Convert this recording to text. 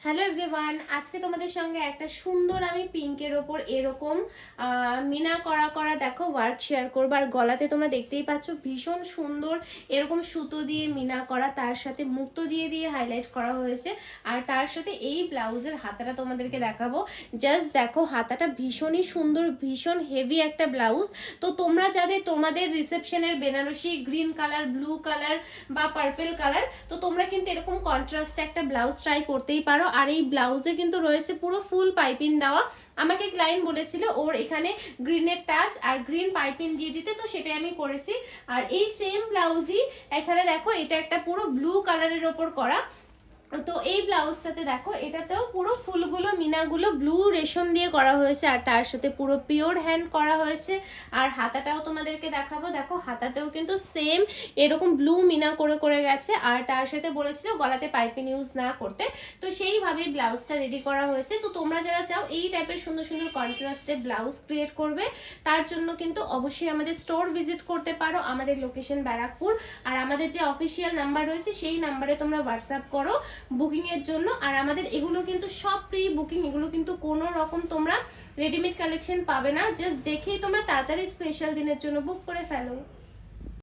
Hello everyone, আজকে তোমাদের সঙ্গে একটা সুন্দর আমি পিঙ্কের ওপর এরকম মিনা করা করা দেখো ওয়ার্ক শেয়ার করবো। আর গলাতে তোমরা দেখতেই পাচ্ছ ভীষণ সুন্দর এরকম সুতো দিয়ে মিনা করা, তার সাথে মুক্তো দিয়ে দিয়ে হাইলাইট করা হয়েছে। আর তার সাথে এই ব্লাউজের হাতাটা তোমাদেরকে দেখাবো। জাস্ট দেখো হাতাটা ভীষণই সুন্দর, ভীষণ হেভি একটা ব্লাউজ। তো তোমরা যাদের তোমাদের রিসেপশনের Banarasi green colour, blue colour বা পার্পেল কালার, তো তোমরা কিন্তু এরকম কন্ট্রাস্টে একটা ব্লাউজ ট্রাই করতেই পারো। আর এই ব্লাউজে কিন্তু রয়েছে পুরো ফুল পাইপিং দেওয়া। আমাকে ক্লায়েন্ট বলেছিল ওর এখানে গ্রিনের টাচ আর গ্রিন পাইপিং দিয়ে দিতে, তো সেটাই আমি করেছি। আর এই সেম ব্লাউজই এখানে দেখো এটা একটা পুরো ব্লু কালারের ওপর করা। তো এই ব্লাউজটাতে দেখো এটাতেও পুরো ফুলগুলো মিনাগুলো ব্লু রেশম দিয়ে করা হয়েছে, আর তার সাথে পুরো পিওর হ্যান্ড করা হয়েছে। আর হাতাটাও তোমাদেরকে দেখাবো, দেখো হাতাতেও কিন্তু সেম এরকম ব্লু মিনা করে করে গেছে। আর তার সাথে বলেছিল গলাতে পাইপিং ইউজ না করতে, তো সেইভাবেই ব্লাউজটা রেডি করা হয়েছে। তো তোমরা যারা চাও এই টাইপের সুন্দর সুন্দর কন্ট্রাস্টে ব্লাউজ ক্রিয়েট করবে, তার জন্য কিন্তু অবশ্যই আমাদের স্টোর ভিজিট করতে পারো। আমাদের লোকেশন ব্যারাকপুর, আর আমাদের যে অফিসিয়াল নাম্বার রয়েছে সেই নাম্বারে তোমরা হোয়াটসঅ্যাপ করো বুকিং এর জন্য। আর আমাদের এগুলো কিন্তু সব প্রি বুকিং, এগুলো কিন্তু কোনো রকম তোমরা রেডিমেড কালেকশন পাবে না। জাস্ট দেখেই তোমরা তাড়াতাড়ি স্পেশাল দিনের জন্য বুক করে ফেলো।